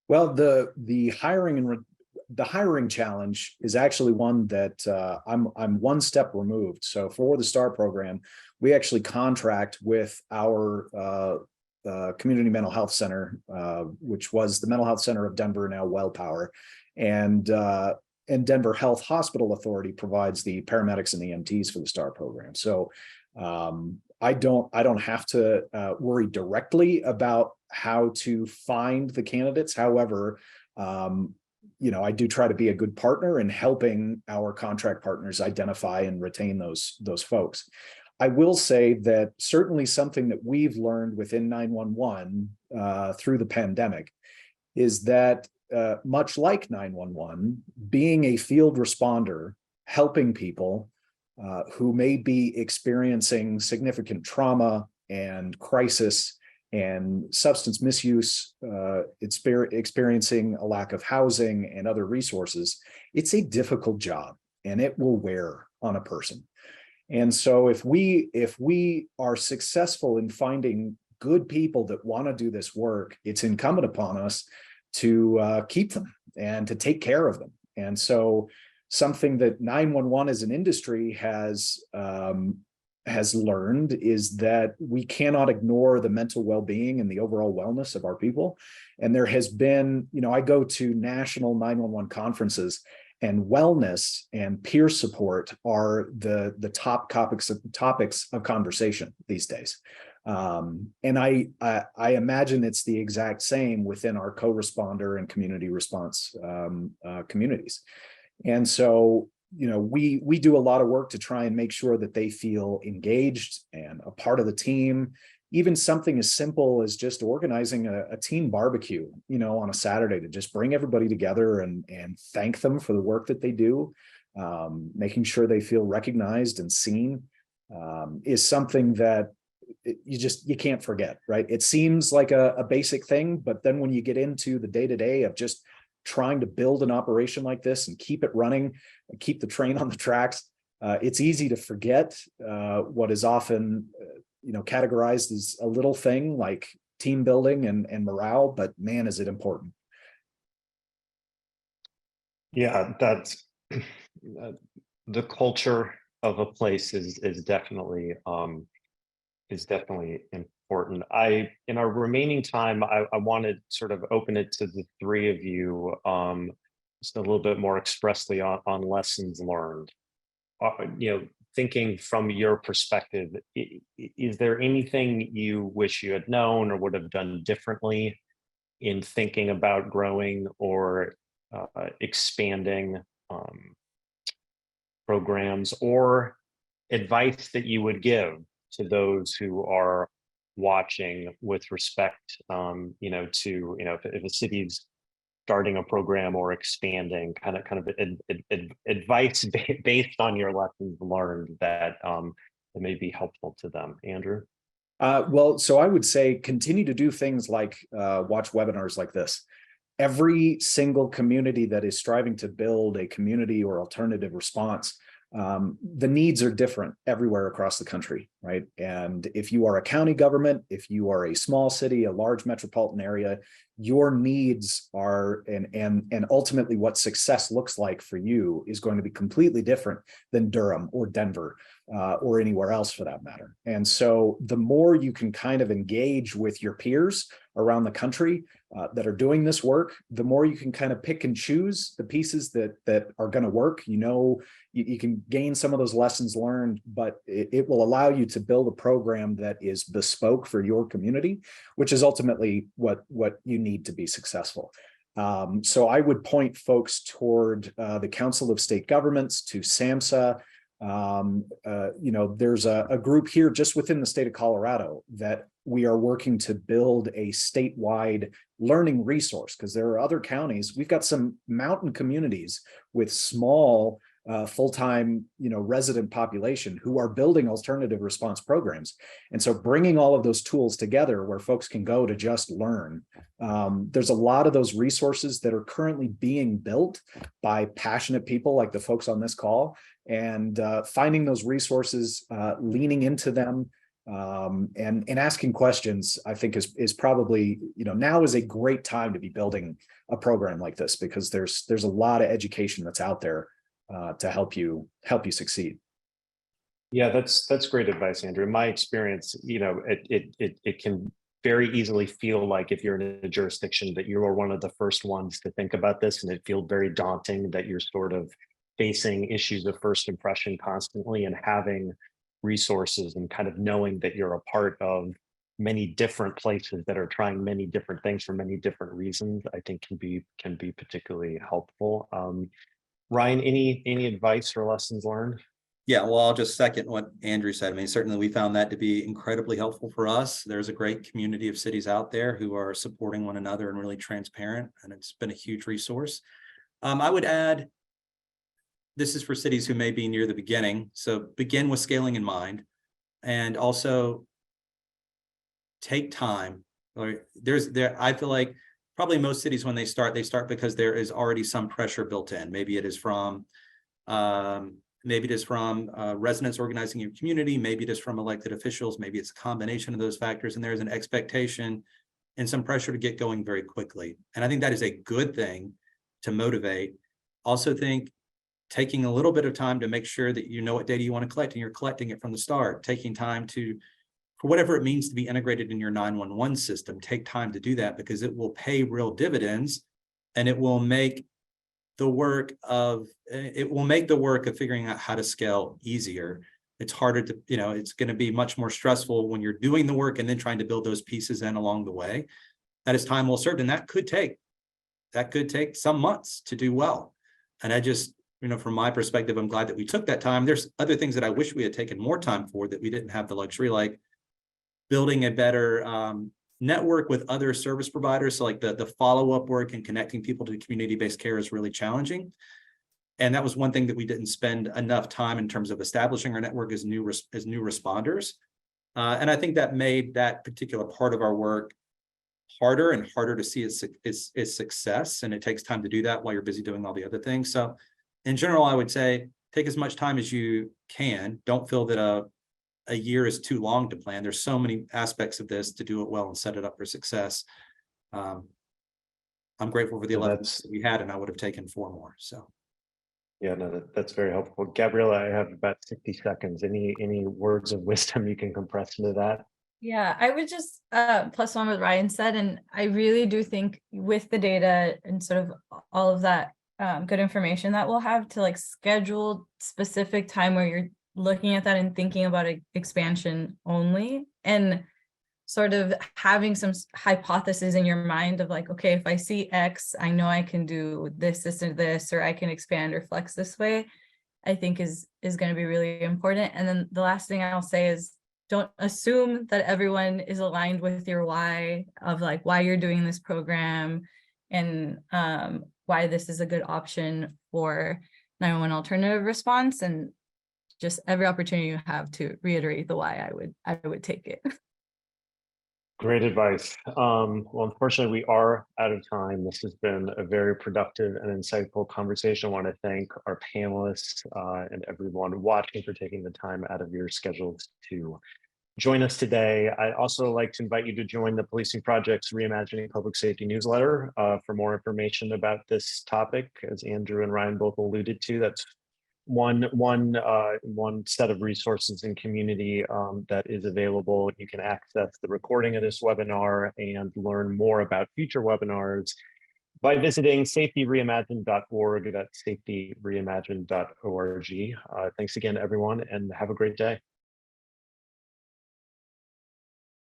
Well, the hiring challenge is actually one that I'm one step removed. So for the STAR program, we actually contract with our community mental health center, which was the mental health center of Denver, now WellPower, and Denver Health Hospital Authority provides the paramedics and EMTs for the STAR program. So I don't have to worry directly about how to find the candidates. However, I do try to be a good partner in helping our contract partners identify and retain those folks. I will say that certainly something that we've learned within 911 through the pandemic is that much like 911, being a field responder, helping people who may be experiencing significant trauma and crisis and substance misuse, experiencing a lack of housing and other resources, it's a difficult job and it will wear on a person. And so if we are successful in finding good people that want to do this work, it's incumbent upon us to keep them and to take care of them. And so something that 911 as an industry has learned is that we cannot ignore the mental well-being and the overall wellness of our people. And there has been, I go to national 911 conferences, and wellness and peer support are the top topics of conversation these days. And I imagine it's the exact same within our co-responder and community response communities. And so, we do a lot of work to try and make sure that they feel engaged and a part of the team. Even something as simple as just organizing a team barbecue, on a Saturday to just bring everybody together and thank them for the work that they do, making sure they feel recognized and seen, is something that you can't forget, right? It seems like a basic thing, but then when you get into the day-to-day of just trying to build an operation like this and keep it running and keep the train on the tracks, it's easy to forget what is often categorized as a little thing like team building and morale, but man, is it important. Yeah, that's the culture of a place is definitely important. In our remaining time, I want to sort of open it to the 3 of you just a little bit more expressly on lessons learned. Thinking from your perspective, is there anything you wish you had known or would have done differently in thinking about growing or expanding programs, or advice that you would give to those who are watching with respect, if a city's starting a program or expanding, kind of advice based on your lessons learned that may be helpful to them. Andrew? Well, so I would say continue to do things like watch webinars like this. Every single community that is striving to build a community or alternative response, the needs are different everywhere across the country. right? And if you are a county government, if you are a small city, a large metropolitan area, your needs are, and ultimately what success looks like for you is going to be completely different than Durham or Denver or anywhere else for that matter. And so the more you can kind of engage with your peers around the country that are doing this work, the more you can kind of pick and choose the pieces that are going to work. You know, you can gain some of those lessons learned, but it will allow you to build a program that is bespoke for your community, which is ultimately what you need to be successful. So I would point folks toward the Council of State Governments, to SAMHSA. You know, there's a group here just within the state of Colorado that we are working to build a statewide learning resource, because there are other counties. We've got some mountain communities with small full-time, you know, resident population who are building alternative response programs. And so bringing all of those tools together where folks can go to just learn. There's a lot of those resources that are currently being built by passionate people like the folks on this call, and finding those resources, leaning into them, and asking questions, I think is probably, you know, now is a great time to be building a program like this, because there's a lot of education that's out there to help you succeed. Yeah, that's great advice, Andrew. In my experience, you know, it can very easily feel like if you're in a jurisdiction that you are one of the first ones to think about this, and it feels very daunting that you're sort of facing issues of first impression constantly, and having resources and kind of knowing that you're a part of many different places that are trying many different things for many different reasons, I think can be particularly helpful. Ryan, any advice or lessons learned? Yeah, well, I'll just second what Andrew said. I mean, certainly we found that to be incredibly helpful for us. There's a great community of cities out there who are supporting one another and really transparent, and it's been a huge resource. I would add, this is for cities who may be near the beginning. So begin with scaling in mind, and also take time. I feel like probably most cities, when they start because there is already some pressure built in. Maybe it is from residents organizing your community. Maybe it is from elected officials. Maybe it's a combination of those factors. And there's an expectation and some pressure to get going very quickly. And I think that is a good thing to motivate. Also think taking a little bit of time to make sure that you know what data you want to collect, and you're collecting it from the start. Taking time to, for whatever it means to be integrated in your 911 system, take time to do that, because it will pay real dividends, and it will make the work of figuring out how to scale easier. It's harder to, you know, it's going to be much more stressful when you're doing the work and then trying to build those pieces in along the way. That is time well served, and that could take some months to do well. And I just, you know, from my perspective, I'm glad that we took that time. There's other things that I wish we had taken more time for that we didn't have the luxury, like building a better network with other service providers. So like the follow-up work and connecting people to community-based care is really challenging. And that was one thing that we didn't spend enough time in terms of establishing our network as new responders. And I think that made that particular part of our work harder and harder to see its success. And it takes time to do that while you're busy doing all the other things. So in general, I would say take as much time as you can. Don't feel that a year is too long to plan. There's so many aspects of this to do it well and set it up for success. I'm grateful for the 11 that we had, and I would have taken 4 more. So. Yeah, no, that's very helpful. Gabriella, I have about 60 seconds. Any words of wisdom you can compress into that? Yeah, I would just plus one what Ryan said, and I really do think with the data and sort of all of that good information that we'll have, to like schedule specific time where you're looking at that and thinking about expansion only, and sort of having some hypothesis in your mind of like, okay, if I see X, I know I can do this, and this, or I can expand or flex this way, I think is going to be really important. And then the last thing I'll say is, don't assume that everyone is aligned with your why of like why you're doing this program, and why this is a good option for 911 alternative response, and just every opportunity you have to reiterate the why, I would take it. Great advice. Well, unfortunately, we are out of time. This has been a very productive and insightful conversation. I want to thank our panelists and everyone watching for taking the time out of your schedules to join us today. I'd also like to invite you to join the Policing Project's Reimagining Public Safety newsletter for more information about this topic. As Andrew and Ryan both alluded to, that's one set of resources and community that is available. You can access the recording of this webinar and learn more about future webinars by visiting safetyreimagined.org. That's safetyreimagined.org. Thanks again, everyone, and have a great day.